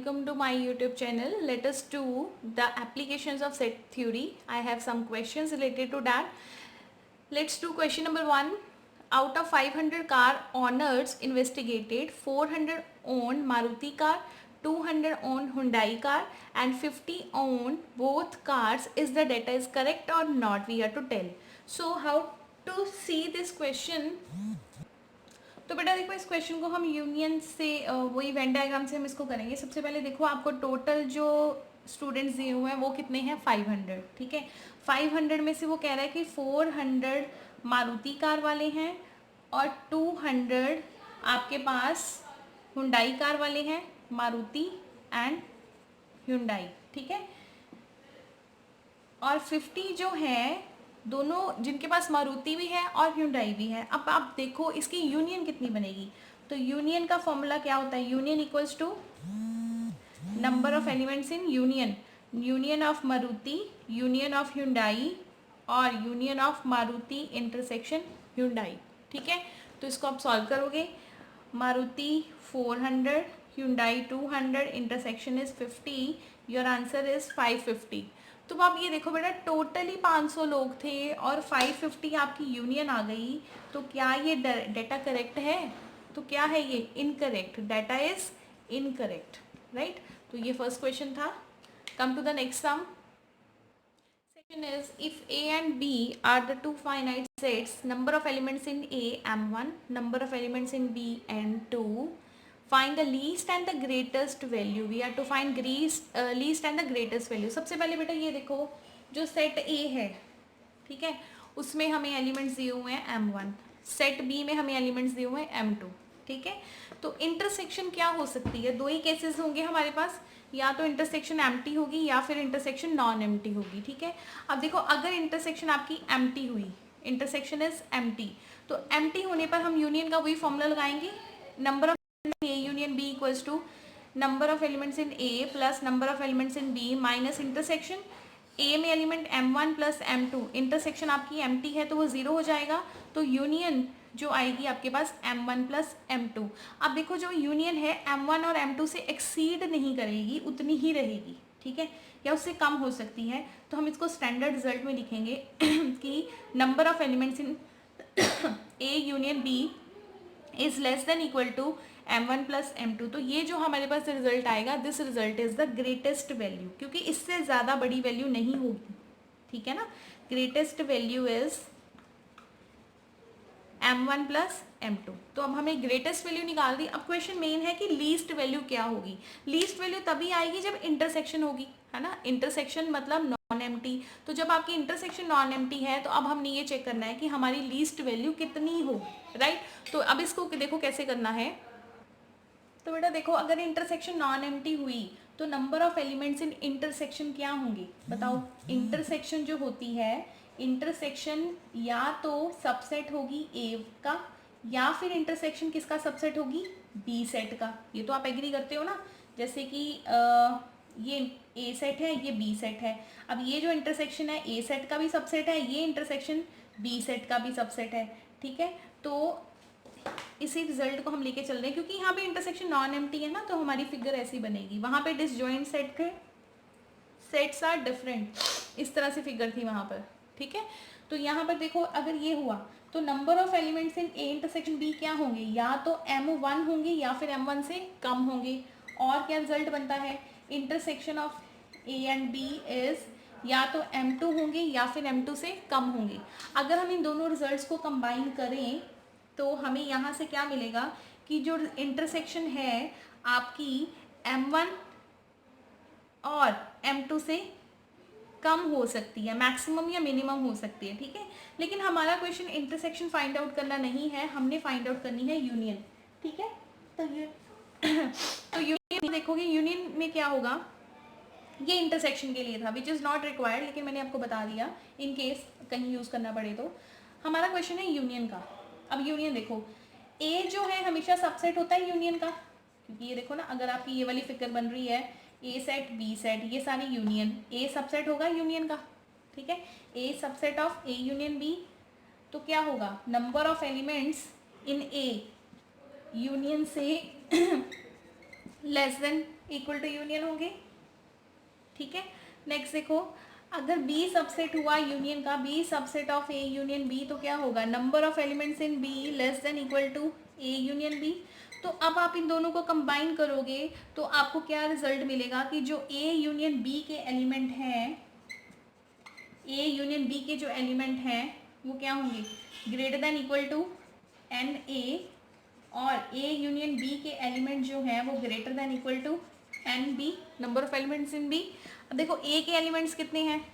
welcome to my YouTube channel. Let us do the applications of set theory. I have some questions related to that. Let's do question number 1. Out of 500 car owners investigated, 400 own Maruti car, 200 own Hyundai car and 50 own both cars. Is the data is correct or not? We have to tell. So how to see this question? तो बेटा देखो इस question को हम union से वही when diagram से हम इसको करेंगे। सबसे पहले देखो आपको टोटल जो स्टूडेंट्स दिए हुए हैं वो कितने हैं 500, ठीक है। 500 में से वो कह रहा है कि 400 मारुति कार वाले हैं और 200 आपके पास हुंडई कार वाले हैं, मारुति एंड हुंडई, ठीक है। और 50 जो है दोनों जिनके पास मारुति भी है और हुंडई भी है। अब आप देखो इसकी यूनियन कितनी बनेगी। तो यूनियन का फॉर्मूला क्या होता है? Union equals to number of elements in union, union of Maruti, union of Hyundai और union of Maruti intersection Hyundai, ठीक है। तो इसको आप सॉल्व करोगे। Maruti 400, Hyundai 200, intersection is 50, your answer is 550। तो आप ये देखो बेटा टोटली 500 लोग थे और 550 आपकी यूनियन आ गई। तो क्या ये डाटा करेक्ट है? तो क्या है ये? Incorrect. Data is incorrect, right. तो ये फर्स्ट क्वेश्चन था। Come to the next sum. Second is, if A and B are the two finite sets, number of elements in A M1, number of elements in B M2, find the least and the greatest value. We have to find least and the greatest value. सबसे पहले बेटा ये देखो जो set A है, ठीक है, उसमें हमें एलिमेंट्स दिए हुए हैं M1, सेट B में हमें एलिमेंट्स दिए हुए हैं M2, ठीक है। तो इंटरसेक्शन क्या हो सकती है? दो ही केसेस होंगे हमारे पास, या तो इंटरसेक्शन एम्प्टी होगी या फिर इंटरसेक्शन नॉन एम्प्टी होगी, ठीक है। अब देखो अगर इंटरसेक्शन आपकी एम्प्टी हुई, इंटरसेक्शन इज एम्प्टी, तो एम्प्टी होने पर हम यूनियन का वही फॉर्मूला लगाएंगे, number of A union B equals to number of elements in A plus number of elements in B minus intersection A में element M1 plus M2, intersection आपकी empty है तो वो ज़ीरो हो जाएगा। तो यूनियन जो आएगी आपके पास M1 प्लस M2। अब देखो जो यूनियन है M1 और M2 से एक्सीड नहीं करेगी, उतनी ही रहेगी, ठीक है, या उससे कम हो सकती है। तो हम इसको स्टैंडर्ड रिजल्ट में लिखेंगे कि number of elements in A union B is less than equal to M1 plus M2। तो ये जो हमारे पास रिजल्ट आएगा, this result is the greatest value, क्योंकि इससे ज़्यादा बड़ी वैल्यू नहीं होगी, ठीक है ना। Greatest value is M1 plus M2। तो अब हमें ग्रेटेस्ट वैल्यू निकाल दी। अब क्वेश्चन मेन है कि लीस्ट वैल्यू क्या होगी। लीस्ट वैल्यू तभी आएगी जब इंटरसेक्शन होगी, है ना। इंटरसेक्शन मतलब नॉन एम्प्टी। तो जब आपकी इंटरसेक्शन नॉन एम्प्टी है तो अब हमने ये चेक करना है कि हमारी लीस्ट वैल्यू कितनी हो, राइट। तो अब इसको देखो कैसे करना है। तो बेटा देखो अगर इंटरसेक्शन नॉन एम्प्टी हुई तो number of elements in intersection क्या होंगे बताओ। इंटरसेक्शन जो होती है, इंटरसेक्शन या तो सबसेट होगी ए का या फिर इंटरसेक्शन किसका सबसेट होगी? बी सेट का। ये तो आप एग्री करते हो ना। जैसे कि ये ए सेट है, ये बी सेट है। अब ये जो इंटरसेक्शन है ए सेट का भी सबसेट है, ये इंटरसेक्शन बी सेट का भी सबसेट है, ठीक है। तो इसी रिजल्ट को हम लेके चल रहे हैं, क्योंकि यहाँ पे इंटरसेक्शन नॉन एम्प्टी है ना, तो हमारी फिगर ऐसी बनेगी। वहाँ पे डिसजॉइंट सेट थे, सेट्स आर डिफरेंट, इस तरह से फिगर थी वहाँ पर, ठीक है। तो यहाँ पर देखो अगर ये हुआ तो number of elements in A intersection B क्या होंगे? या तो M1 होंगे या फिर M1 से कम होंगे। और क्या रिजल्ट बनता है? Intersection of A and B is या तो M2 होंगे या फिर M2 से कम होंगे। अगर हम इन दोनों रिजल्ट्स को कंबाइन करें तो हमें यहाँ से क्या मिलेगा कि जो इंटरसेक्शन है आपकी M1 और M2 से कम हो सकती है, मैक्सिमम या मिनिमम हो सकती है, ठीक है। लेकिन हमारा क्वेश्चन इंटरसेक्शन फाइंड आउट करना नहीं है, हमने फाइंड आउट करनी है यूनियन, ठीक है। तो ये तो यूनियन देखोगे, यूनियन में क्या होगा, ये इंटरसेक्शन के लिए था विच इज़ नॉट रिक्वायर्ड, लेकिन मैंने आपको बता दिया इन केस कहीं यूज़ करना पड़े तो। हमारा क्वेश्चन है यूनियन का। अब यूनियन देखो, ए जो है हमेशा सबसेट होता है यूनियन का, क्योंकि ये देखो ना अगर आपकी ये वाली फिगर बन रही है ए सेट बी सेट, ये सारी यूनियन, ए सबसेट होगा यूनियन का, ठीक है। A subset of A union B, तो क्या होगा? Number of elements in A union से less than equal to union होंगे, ठीक है। नेक्स्ट देखो, अगर बी सबसेट हुआ यूनियन का, B subset of A union B, तो क्या होगा, number of elements in B less than equal to A union B. तो अब आप इन दोनों को कंबाइन करोगे तो आपको क्या रिजल्ट मिलेगा कि जो ए यूनियन बी के एलिमेंट हैं, ए यूनियन बी के जो एलिमेंट हैं वो क्या होंगे, greater than equal to n A, और ए यूनियन बी के एलिमेंट जो हैं वो greater than equal to n B, number of elements in B. अब देखो ए के एलिमेंट्स कितने हैं,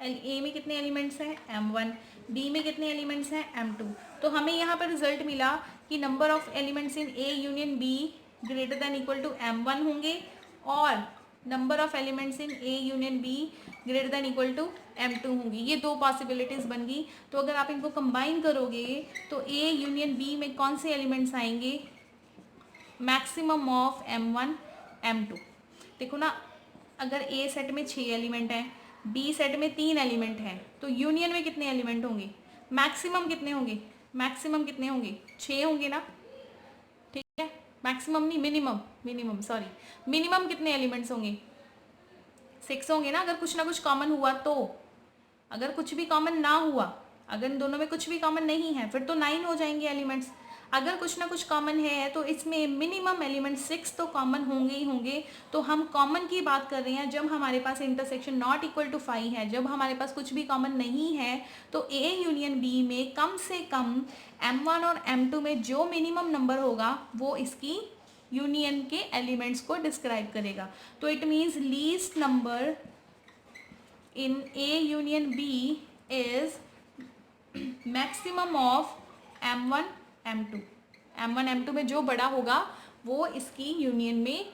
ए में कितने एलिमेंट्स हैं m1, बी में कितने एलिमेंट्स हैं m2। तो हमें यहाँ पर रिजल्ट मिला कि number of elements in A union B greater than equal to m1 होंगे, और number of elements in A union B greater than equal to m2 होंगी। ये दो पॉसिबिलिटीज़ बन गई। तो अगर आप इनको कंबाइन करोगे तो ए यूनियन बी में कौन से एलिमेंट्स आएंगे, मैक्सिमम ऑफ m1 m2। देखो ना, अगर ए सेट में 6 एलिमेंट हैं, बी सेट में 3 एलिमेंट हैं, तो यूनियन में कितने एलिमेंट होंगे, मैक्सिमम कितने होंगे, मैक्सिमम कितने होंगे, 6 होंगे ना, ठीक है। मैक्सिमम नहीं, मिनिमम, मिनिमम सॉरी, मिनिमम कितने एलिमेंट्स होंगे, 6 होंगे ना, अगर कुछ ना कुछ कॉमन हुआ तो। अगर कुछ भी कॉमन ना हुआ, अगर इन दोनों में कुछ भी कॉमन नहीं है, फिर तो 9 हो जाएंगे एलिमेंट्स। अगर कुछ ना कुछ कॉमन है तो इसमें मिनिमम एलिमेंट 6 तो कॉमन होंगे ही होंगे। तो हम कॉमन की बात कर रहे हैं जब हमारे पास इंटरसेक्शन नॉट इक्वल टू 5 है, जब हमारे पास कुछ भी कॉमन नहीं है, तो ए यूनियन बी में कम से कम m1 और m2 में जो मिनिमम नंबर होगा वो इसकी यूनियन के एलिमेंट्स को डिस्क्राइब करेगा। तो it means least number in A union B is maximum of M1 M2। M1 M2 में जो बड़ा होगा वो इसकी यूनियन में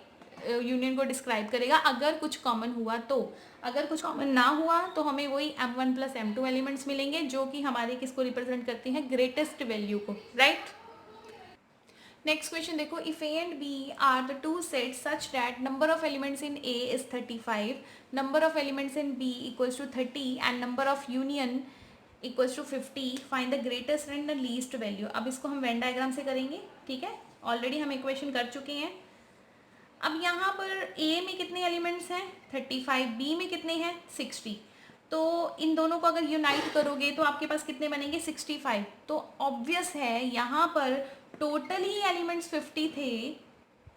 यूनियन को डिस्क्राइब करेगा, अगर कुछ कॉमन हुआ तो। अगर कुछ कॉमन ना हुआ तो हमें वही M1 प्लस M2 एलिमेंट्स मिलेंगे जो कि हमारे किसको रिप्रेजेंट करते हैं, ग्रेटेस्ट वैल्यू को, राइट। नेक्स्ट क्वेश्चन देखो, if A and B are the two sets such that number of elements in A is 35, number of elements in B equals to 30 and number of union equals to 50, find the greatest and the least value. अब इसको हम when diagram से करेंगे, ठीक है। Already हम equation कर चुके हैं। अब यहाँ पर ए में कितने एलिमेंट्स हैं, 35, बी में कितने हैं, 60। तो इन दोनों को अगर यूनाइट करोगे तो आपके पास कितने बनेंगे, 65। तो ऑब्वियस है यहाँ पर टोटल ही एलिमेंट्स 50 थे,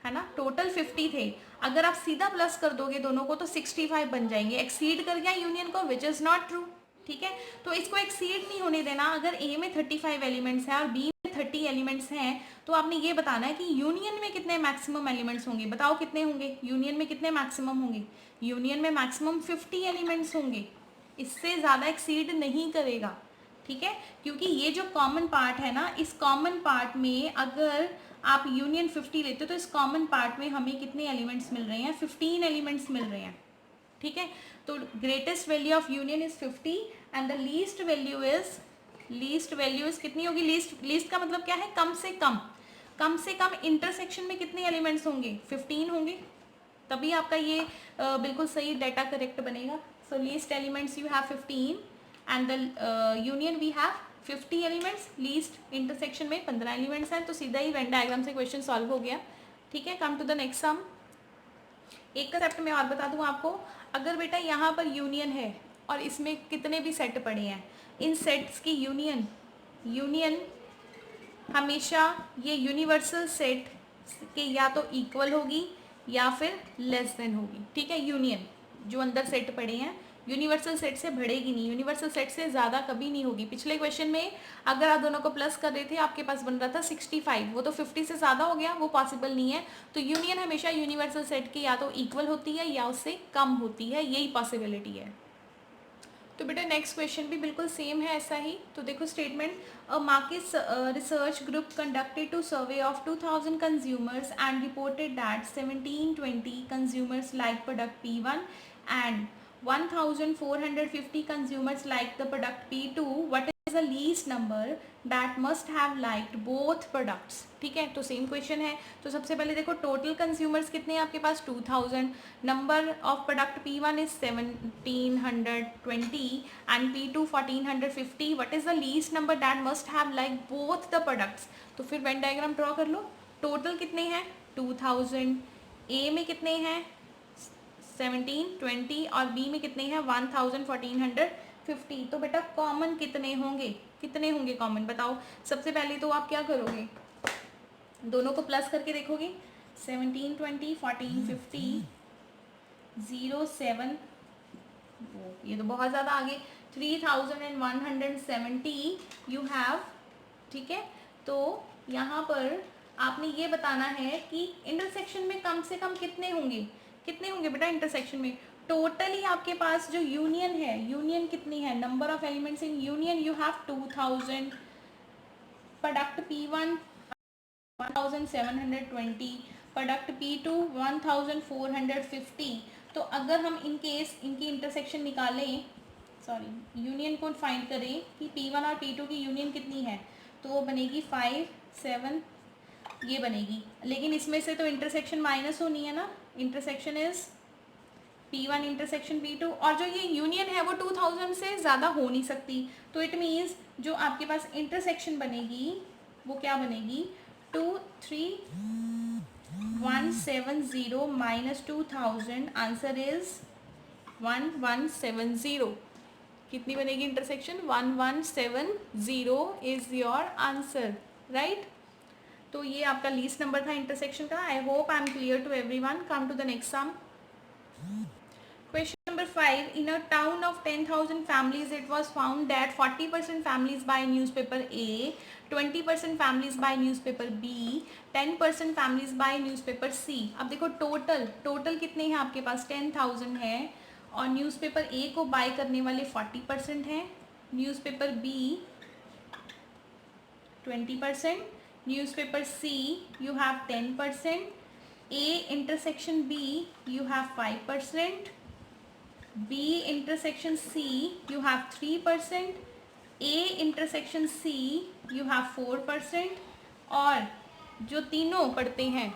है ना, टोटल 50 थे। अगर आप सीधा प्लस कर दोगे दोनों को तो 65 बन जाएंगे। एक्सीड कर गया यूनियन को, विच इज़ नॉट ट्रू, ठीक है। तो इसको एक्सीड नहीं होने देना। अगर ए में 35 एलिमेंट्स हैं और बी में 30 एलिमेंट्स हैं, तो आपने ये बताना है कि यूनियन में कितने मैक्सिमम एलिमेंट्स होंगे। बताओ कितने होंगे यूनियन में, कितने मैक्सिमम होंगे, यूनियन में मैक्सिमम 50 एलिमेंट्स होंगे, इससे ज़्यादा एक्सीड नहीं करेगा, ठीक है। क्योंकि ये जो कॉमन पार्ट है ना, इस कॉमन पार्ट में अगर आप यूनियन 50 लेते हो तो इस कॉमन पार्ट में हमें कितने एलिमेंट्स मिल रहे हैं, 15 एलिमेंट्स मिल रहे हैं, ठीक है। तो greatest value of union is 50 and the least value is कितनी होगी, लीस्ट का मतलब क्या है, कम से कम। कम से कम इंटरसेक्शन में कितने एलिमेंट्स होंगे, 15 होंगे, तभी आपका ये बिल्कुल सही डाटा करेक्ट बनेगा। So least elements you have 15 and the union we have 50 elements, least intersection में 15 एलिमेंट्स हैं। तो सीधा ही वेन डायग्राम से क्वेश्चन सॉल्व हो गया, ठीक है। Come to the next sum. एक कंसेप्ट मैं और बता दूं आपको, अगर बेटा यहाँ पर यूनियन है और इसमें कितने भी सेट पड़े हैं, इन सेट्स की यूनियन हमेशा ये यूनिवर्सल सेट के या तो इक्वल होगी या फिर लेस देन होगी, ठीक है। यूनियन जो अंदर सेट पड़े हैं यूनिवर्सल सेट से बढ़ेगी नहीं, यूनिवर्सल सेट से ज़्यादा कभी नहीं होगी। पिछले क्वेश्चन में अगर आप दोनों को प्लस कर रहे थे आपके पास बन रहा था 65, वो तो 50 से ज़्यादा हो गया, वो पॉसिबल नहीं है। तो यूनियन हमेशा यूनिवर्सल सेट की या तो इक्वल होती है या उससे कम होती है, यही पॉसिबिलिटी है। तो बेटा नेक्स्ट क्वेश्चन भी बिल्कुल सेम है ऐसा ही। तो देखो statement, a market research group conducted to survey of 2000 consumers and reported that 1720 consumers like product P1 and 1450 consumers like the product P2. What is the least number that must have liked both products? ठीक है, तो same question है। तो सबसे पहले देखो total consumers कितने हैं आपके पास, 2000। Number of product P1 is 1720 and P2 1450। What is the least number that must have like both the products. तो फिर वेन डायग्राम ड्रॉ कर लो। टोटल कितने हैं, 2000, ए में कितने हैं 17, 20 और बी में कितने हैं 1000, 1450। तो बेटा कॉमन कितने होंगे कॉमन बताओ। सबसे पहले तो आप क्या करोगे, दोनों को प्लस करके देखोगे। 17, 20, 14, 50, 0, 7, ये तो बहुत ज़्यादा आगे, 3170 यू हैव। ठीक है, तो यहाँ पर आपने ये बताना है कि इंटरसेक्शन में कम से कम कितने होंगे बेटा इंटरसेक्शन में। टोटली आपके पास जो यूनियन है, यूनियन कितनी है, number of elements in union you have 2000, product P1 1720, product P2 1450। तो अगर हम इन केस इनकी इंटरसेक्शन निकालें, सॉरी यूनियन को फाइंड करें कि P1 और P2 की यूनियन कितनी है, तो वो बनेगी 5, 7, ये बनेगी। लेकिन इसमें से तो इंटरसेक्शन माइनस होनी है ना, intersection is P1 intersection P2, और जो ये यूनियन है वो 2000 से ज़्यादा हो नहीं सकती। तो इट मीन्स जो आपके पास इंटरसेक्शन बनेगी वो क्या बनेगी, 23170 माइनस 2000, आंसर इज 1170। कितनी बनेगी intersection, 1170 is your answer, right. तो ये आपका लीस्ट नंबर था इंटरसेक्शन का। I hope I am clear to everyone. Come to the next sum. Question number 5. In a town of 10,000 families, it was found that 40% families buy newspaper A, 20% families buy newspaper B, 10% families buy newspaper C. अब देखो total कितने हैं आपके पास, 10,000 है, और newspaper A को bye करने वाले 40% हैं, newspaper B 20%, newspaper C you have 10%, A intersection B you have 5%, B intersection C you have 3%, A intersection C you have 4%, और जो तीनों पढ़ते हैं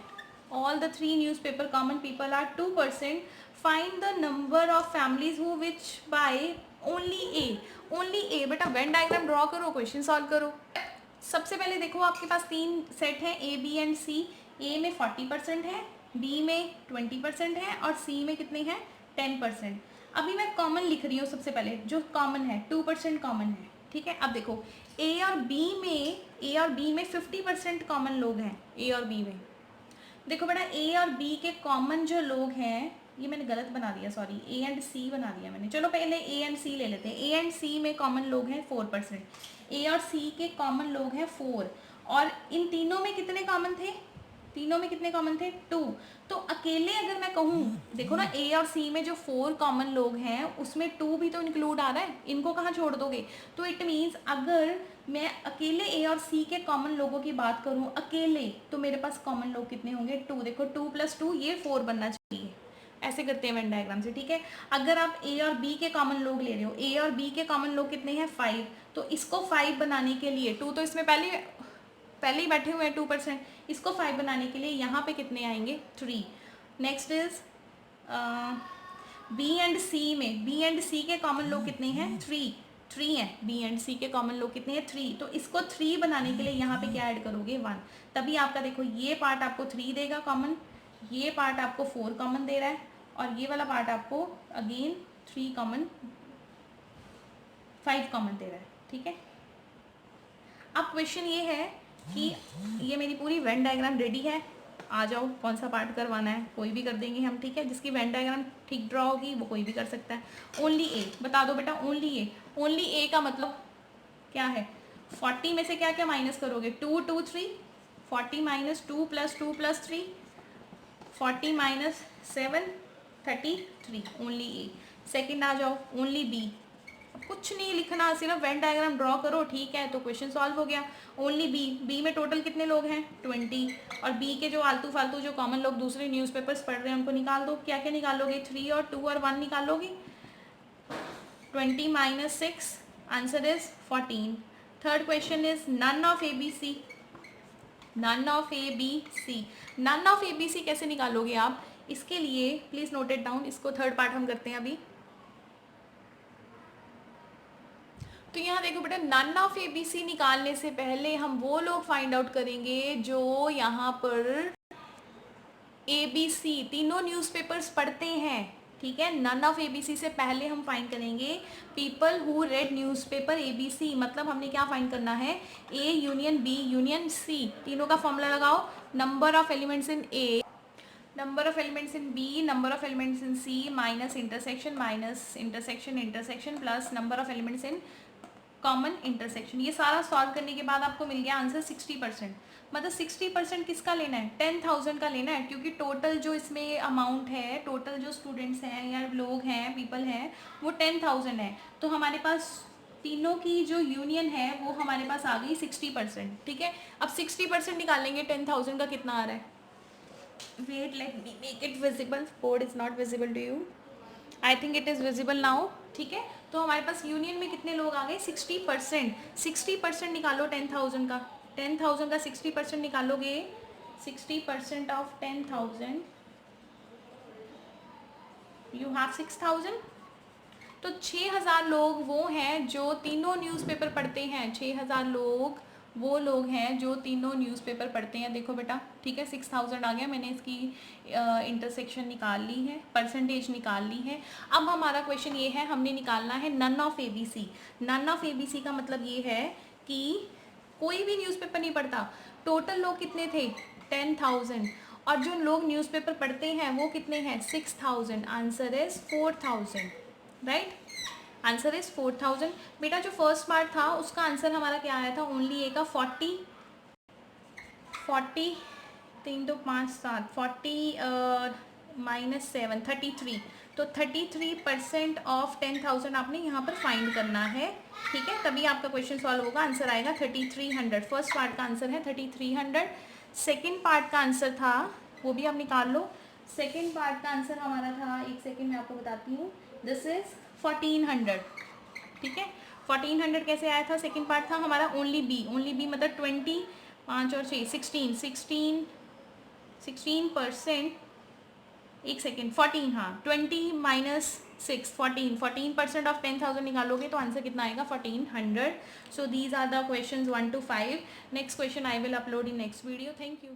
all the three newspaper common people are 2%. Find the number of families who which buy only A। बेटा Venn diagram draw करो, question solve करो। सबसे पहले देखो आपके पास तीन सेट हैं A, B and C। A में 40% है, B में 20% है, और C में कितने हैं 10%। अभी मैं कॉमन लिख रही हूँ। सबसे पहले जो कॉमन है 2% कॉमन है, ठीक है। अब देखो A और B में 50% कॉमन लोग हैं, A और B में। देखो बेटा A और B के कॉमन जो लोग हैं, ये मैंने गलत बना दिया, सॉरी A एंड C बना दिया मैंने। चलो पहले A एंड C ले लेते हैं। A एंड C में कॉमन लोग हैं 4%। A और C के कॉमन लोग हैं 4, और इन तीनों में कितने कॉमन थे, 2। तो अकेले अगर मैं कहूँ, देखो ना A और C में जो 4 कॉमन लोग हैं उसमें 2 भी तो इंक्लूड आ रहा है, इनको कहाँ छोड़ दोगे। तो इट मीन्स अगर मैं अकेले A और C के कॉमन लोगों की बात करूं अकेले, तो मेरे पास कॉमन लोग कितने होंगे 2। देखो 2 + 2 ये 4 बनना चाहिए। ऐसे करते हैं वेन डायग्राम से, ठीक है। अगर आप A और B के कॉमन लोग ले रहे हो, A और B के कॉमन लोग कितने हैं 5, तो इसको 5 बनाने के लिए 2 तो इसमें पहले ही बैठे हुए हैं 2%, इसको 5 बनाने के लिए यहाँ पे कितने आएंगे 3। Next is B and C के कॉमन लोग कितने हैं 3 है। B एंड C के कॉमन लोग कितने हैं 3, तो इसको 3 बनाने के लिए यहाँ पे क्या ऐड करोगे 1। तभी आपका देखो ये पार्ट आपको 3 देगा कॉमन, ये पार्ट आपको 4 कॉमन दे रहा है, और ये वाला पार्ट आपको अगेन 3 कॉमन 5 कॉमन दे रहा है, ठीक है। अब क्वेश्चन ये है कि ये मेरी पूरी वेन डायग्राम रेडी है, आ जाओ कौन सा पार्ट करवाना है, कोई भी कर देंगे हम, ठीक है। जिसकी वेन डायग्राम ठीक ड्रॉ होगी वो कोई भी कर सकता है। ओनली ए बता दो बेटा, ओनली ए का मतलब क्या है, 40 में से क्या क्या माइनस करोगे 2, 2, 3, 40 - 2 + 2 + 3, 40 - 7, 33, ओनली ए। सेकेंड आ जाओ ओनली बी, कुछ नहीं लिखना, सिर्फ वेन डायग्राम ड्रॉ करो, ठीक है, तो क्वेश्चन सॉल्व हो गया। ओनली बी में टोटल कितने लोग हैं 20, और बी के जो आलतू फालतू जो कॉमन लोग दूसरे न्यूज़पेपर्स पढ़ रहे हैं उनको निकाल दो। क्या क्या निकालोगे 3 और 2 और 1 निकालोगे, 20 - 6, answer is 14। Third question is none of A B C. None of A B C कैसे निकालोगे आप, इसके लिए प्लीज नोट इट डाउन। इसको थर्ड पार्ट हम करते हैं अभी। तो यहाँ देखो बेटा, none of A B C निकालने से पहले हम वो लोग फाइंड आउट करेंगे जो यहाँ पर ABC, तीनों न्यूज़पेपर्स पढ़ते हैं, ठीक है। नन ऑफ ABC से पहले हम फाइंड करेंगे people who red newspaper ABC, मतलब हमने क्या फाइंड करना है, A union B union C। तीनों का फॉर्मूला लगाओ, number of elements in A, number of elements in B, number of elements in C minus intersection intersection plus number of elements in common intersection. ये सारा solve करने के बाद आपको मिल गया आंसर 60%। मतलब 60% किसका लेना है, 10,000 का लेना है, क्योंकि टोटल जो इसमें अमाउंट है, टोटल जो स्टूडेंट्स हैं या लोग हैं, पीपल हैं, वो 10,000 है। तो हमारे पास तीनों की जो यूनियन है वो हमारे पास आ गई 60%, ठीक है। अब 60% निकालेंगे 10,000 का कितना आ रहा है, wait let me make it visible, board is not visible to you, I think it is visible now, ठीक है। तो हमारे पास यूनियन में कितने लोग आ गए, 60%। 60% निकालो 10,000 का, 10,000 का 60% निकालोगे, 60% ऑफ 10,000 यू हैव 6,000। तो 6,000 लोग वो हैं जो तीनों न्यूज़पेपर पढ़ते हैं, 6,000 लोग वो लोग हैं जो तीनों न्यूज़पेपर पढ़ते हैं। देखो बेटा, ठीक है, 6,000 आ गया, मैंने इसकी इंटरसेक्शन निकाल ली है, परसेंटेज निकाल ली है। अब हमारा क्वेश्चन ये है, हमने निकालना है none of ABC। None of ABC का मतलब ये है कि कोई भी न्यूज़पेपर नहीं पढ़ता। टोटल लोग कितने थे, 10,000, और जो लोग न्यूज़पेपर पढ़ते हैं वो कितने हैं, 6,000। Answer is 4,000, right, answer is 4,000। बेटा जो फर्स्ट पार्ट था उसका आंसर हमारा क्या आया था, ओनली ए का 40 3 तो 5 7 40 माइनस 7 33। तो 33% ऑफ 10,000 आपने यहाँ पर फाइंड करना है, ठीक है, तभी आपका क्वेश्चन सॉल्व होगा। आंसर आएगा 3300। फर्स्ट पार्ट का आंसर है 3300। सेकेंड पार्ट का आंसर था, वो भी आप निकाल लो। सेकेंड पार्ट का आंसर हमारा था, एक सेकेंड मैं आपको बताती हूँ, दिस इज 1400, ठीक है। 1400 कैसे आया था, सेकेंड पार्ट था हमारा ओनली बी मतलब 20, 5 और 6 16%, एक सेकेंड 14, हाँ 20 माइनस 6 14% ऑफ 10,000 निकालोगे तो आंसर कितना आएगा, 1400। So these are the questions 1 to 5। Next question I will upload in next video. Thank you.